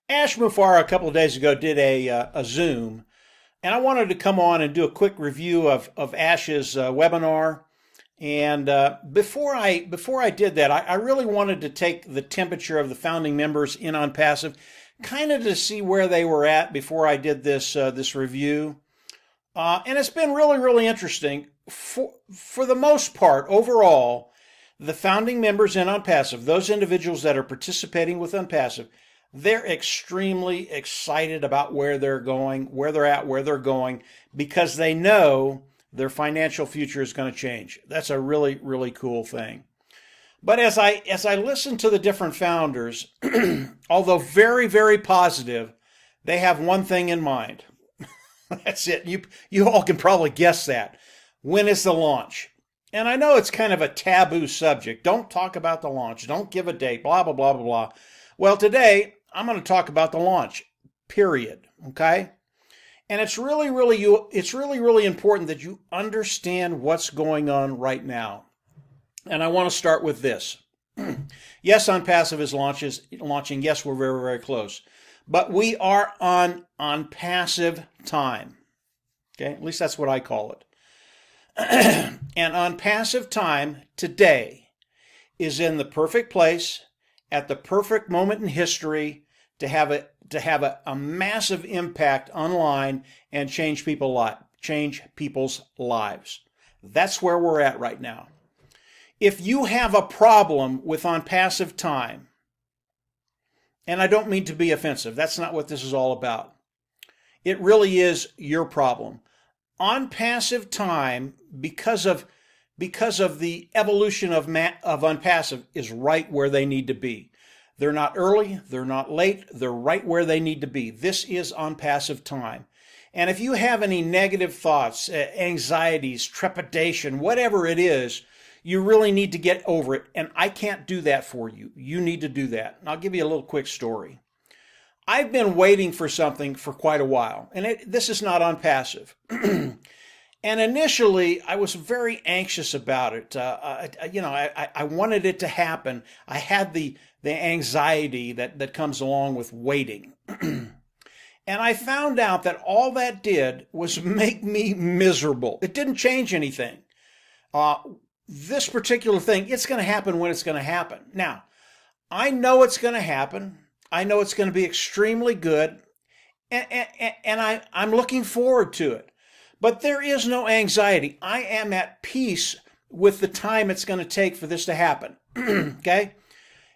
Ash Mufara a couple of days ago did a Zoom, and I wanted to come on and do a quick review of Ash's webinar. And before I did that, I really wanted to take the temperature of the founding members in OnPassive, kind of to see where they were at before I did this review. And it's been really interesting. For the most part, overall, the founding members in OnPassive, those individuals that are participating with OnPassive, they're extremely excited about where they're going, where they're at, where they're going, because they know their financial future is going to change. That's a really cool thing. But as I listen to the different founders, although very positive, they have one thing in mind. That's it. You all can probably guess that. When is the launch? And I know it's kind of a taboo subject. Don't talk about the launch. Don't give a date. Blah blah blah. Well, today I'm going to talk about the launch. Period. Okay? And it's really important that you understand what's going on right now. And I want to start with this. Yes, OnPassive is launching. Yes, we're very close. But we are on OnPassive time. Okay? At least that's what I call it. And OnPassive time today is in the perfect place at the perfect moment in history to have a massive impact online and change people's lives. That's where we're at right now. If you have a problem with OnPassive time, and I don't mean to be offensive, that's not what this is all about. It really is your problem. OnPassive time, because of the evolution of OnPassive, is right where they need to be. They're not early, they're not late, they're right where they need to be. This is OnPassive time. And if you have any negative thoughts, anxieties, trepidation, whatever it is, you really need to get over it. And I can't do that for you. You need to do that. And I'll give you a little quick story. I've been waiting for something for quite a while, and this is not OnPassive. And initially, I was very anxious about it. I wanted it to happen. I had the anxiety that comes along with waiting. And I found out that all that did was make me miserable. It didn't change anything. This particular thing, it's going to happen when it's going to happen. Now, I know it's going to happen. I know it's going to be extremely good, and I'm looking forward to it. But there is no anxiety. I am at peace with the time it's going to take for this to happen. Okay?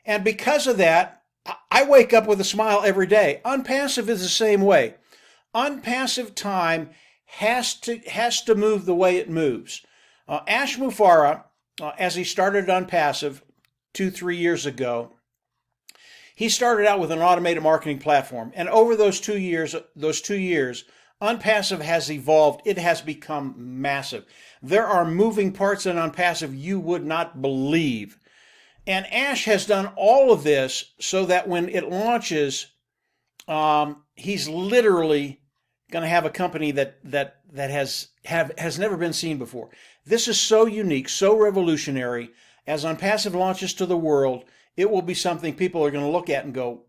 And because of that, I wake up with a smile every day. OnPassive is the same way. OnPassive time has to move the way it moves. Ash Mufara, as he started OnPassive 2-3 years ago, he started out with an automated marketing platform, and over those 2 years, OnPassive has evolved. It has become massive. There are moving parts in OnPassive you would not believe. And Ash has done all of this so that when it launches, he's literally going to have a company that has never been seen before. This is so unique, so revolutionary. As OnPassive launches to the world, it will be something people are going to look at and go,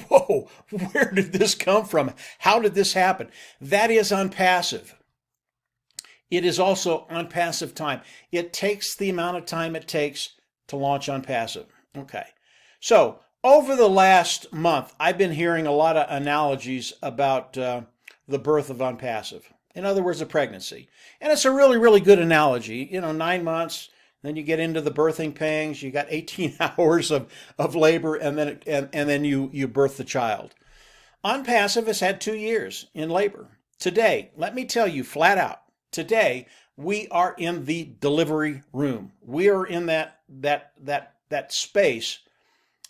whoa, where did this come from? How did this happen? That is OnPassive. It is also OnPassive time. It takes the amount of time it takes to launch OnPassive. Okay. So over the last month, I've been hearing a lot of analogies about the birth of OnPassive. In other words, a pregnancy. And it's a really good analogy. 9 months, then you get into the birthing pangs. You got 18 hours of labor, and then you birth the child. OnPassive has had 2 years in labor. Today, let me tell you flat out, today we are in the delivery room. We are in that space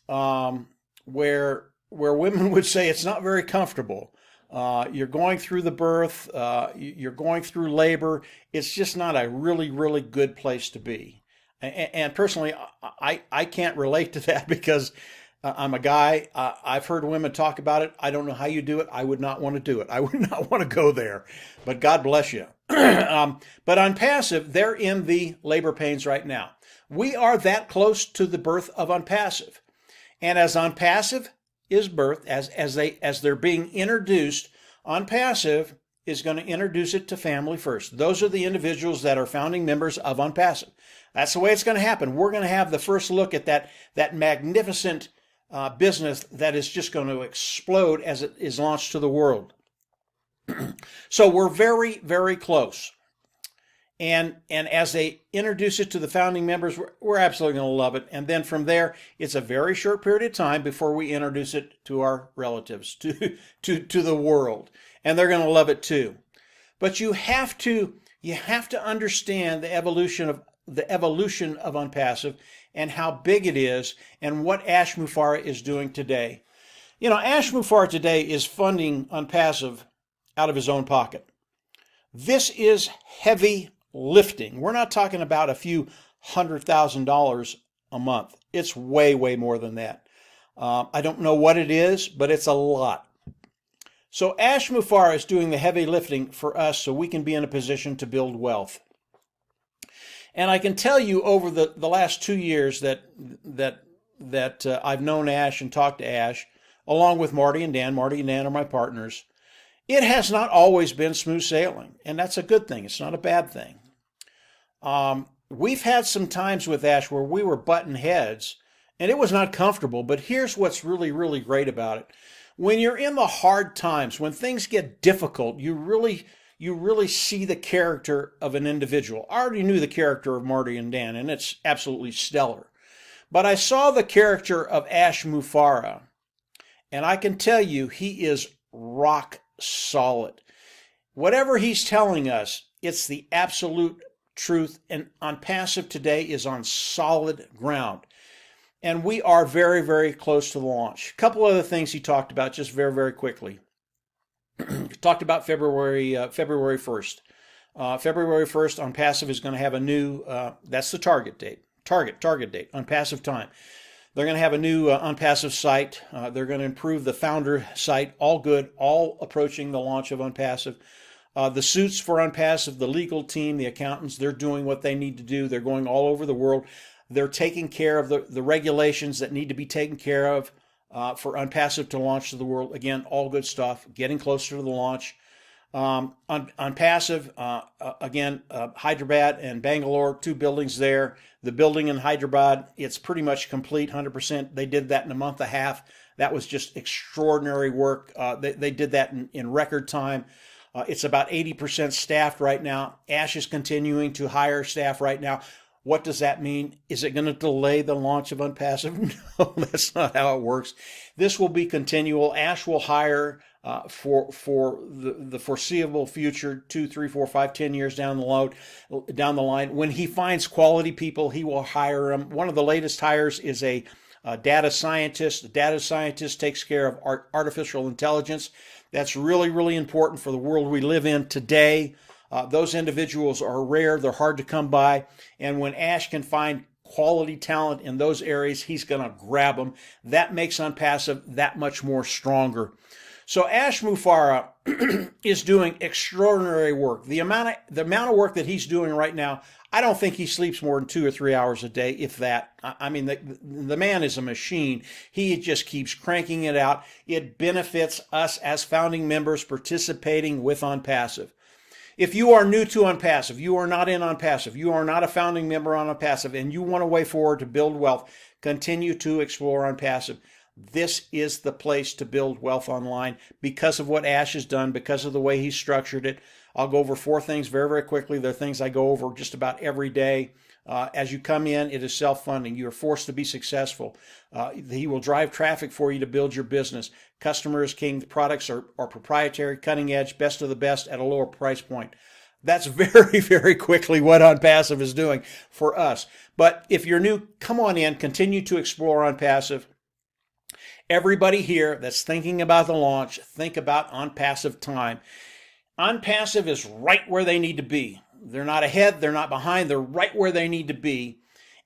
where women would say it's not very comfortable. You're going through the birth. You're going through labor. It's just not a really good place to be. And personally, I can't relate to that because I'm a guy. I've heard women talk about it. I don't know how you do it. I would not want to do it. I would not want to go there. But God bless you. But OnPassive, they're in the labor pains right now. We are that close to the birth of OnPassive. And as OnPassive is birthed as they're being introduced. OnPassive is going to introduce it to family first. Those are the individuals that are founding members of OnPassive. That's the way it's going to happen. We're going to have the first look at that magnificent business that is just going to explode as it is launched to the world. So we're very, very close. And as they introduce it to the founding members, we're absolutely going to love it. And then from there, it's a very short period of time before we introduce it to our relatives, to the world. And they're going to love it too. But you have to understand the evolution of OnPassive and how big it is and what Ash Mufareh is doing today. You know, Ash Mufareh today is funding OnPassive out of his own pocket. This is heavy lifting. We're not talking about a few $100,000 a month. It's way, way more than that. I don't know what it is, but it's a lot. So Ash Mufareh is doing the heavy lifting for us so we can be in a position to build wealth. And I can tell you over the last 2 years that I've known Ash and talked to Ash, along with Marty and Dan. Marty and Dan are my partners. It has not always been smooth sailing, and that's a good thing. It's not a bad thing. We've had some times with Ash where we were butting heads, and it was not comfortable, but here's what's really, really great about it. When you're in the hard times, when things get difficult, you really see the character of an individual. I already knew the character of Marty and Dan, and it's absolutely stellar. But I saw the character of Ash Mufareh, and I can tell you he is rock solid. Whatever he's telling us, it's the absolute truth, and OnPassive today is on solid ground. And we are very, very close to the launch. A couple other things he talked about just very, very quickly. Talked about February 1st. February 1st, OnPassive is going to have a new, that's the target date, OnPassive time. They're going to have a new OnPassive site. They're going to improve the founder site. All good, all approaching the launch of OnPassive. The suits for OnPassive, the legal team, the accountants, they're doing what they need to do. They're going all over the world. They're taking care of the regulations that need to be taken care of for OnPassive to launch to the world. Again, all good stuff, getting closer to the launch. OnPassive, again, Hyderabad and Bangalore, 2 buildings there. The building in Hyderabad, it's pretty much complete, 100%. They did that in a month and a half. That was just extraordinary work. They did that in record time. It's about 80% staffed right now. Ash is continuing to hire staff right now. What does that mean? Is it going to delay the launch of OnPassive? No, that's not how it works. This will be continual. Ash will hire for the foreseeable future, 2, 3, 4, 5, 10 years down the line. When he finds quality people, he will hire them. One of the latest hires is a data scientist. The data scientist takes care of artificial intelligence. That's really, really important for the world we live in today. Those individuals are rare. They're hard to come by. And when Ash can find quality talent in those areas, he's going to grab them. That makes OnPassive that much more stronger. So Ash Mufareh is doing extraordinary work. The amount of work that he's doing right now, I don't think he sleeps more than 2 or 3 hours a day, if that. I mean, the man is a machine. He just keeps cranking it out. It benefits us as founding members participating with OnPassive. If you are new to OnPassive, you are not in OnPassive, you are not a founding member on OnPassive, and you want a way forward to build wealth, continue to explore OnPassive. This is the place to build wealth online because of what Ash has done, because of the way he's structured it. I'll go over 4 things very, very quickly. They're things I go over just about every day. As you come in, it is self-funding. You are forced to be successful. He will drive traffic for you to build your business. Customer is king. The products are proprietary, cutting edge, best of the best at a lower price point. That's very, very quickly what OnPassive is doing for us. But if you're new, come on in, continue to explore OnPassive. Everybody here that's thinking about the launch, think about OnPassive time. OnPassive is right where they need to be. They're not ahead, they're not behind, they're right where they need to be.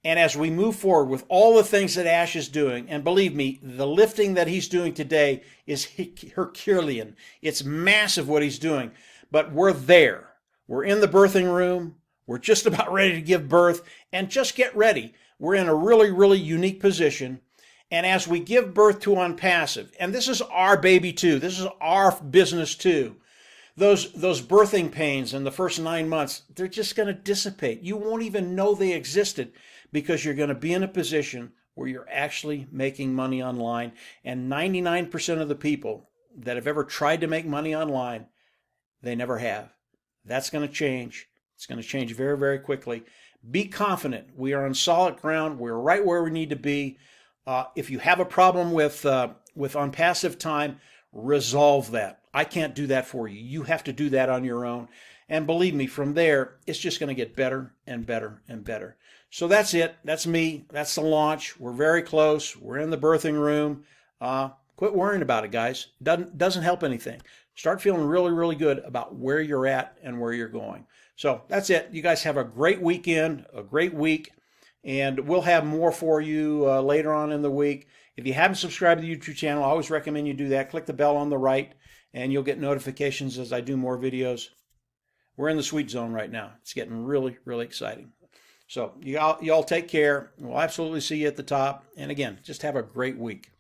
And as we move forward with all the things that Ash is doing, and believe me, the lifting that he's doing today is Herculean. It's massive what he's doing, but we're there. We're in the birthing room. We're just about ready to give birth, and just get ready. We're in a really, really unique position. And as we give birth to OnPassive, and this is our baby too, this is our business too, those birthing pains in the first 9 months, they're just going to dissipate. You won't even know they existed because you're going to be in a position where you're actually making money online. And 99% of the people that have ever tried to make money online, they never have. That's going to change. It's going to change very, very quickly. Be confident. We are on solid ground. We're right where we need to be. If you have a problem with OnPassive time, resolve that. I can't do that for you. You have to do that on your own. And believe me, from there, it's just going to get better and better and better. So that's it. That's me. That's the launch. We're very close. We're in the birthing room. Quit worrying about it, guys. Doesn't help anything. Start feeling really, really good about where you're at and where you're going. So that's it. You guys have a great weekend, a great week, and we'll have more for you later on in the week. If you haven't subscribed to the YouTube channel, I always recommend you do that. Click the bell on the right, and you'll get notifications as I do more videos. We're in the sweet zone right now. It's getting really, really exciting. So y'all take care. We'll absolutely see you at the top. And again, just have a great week.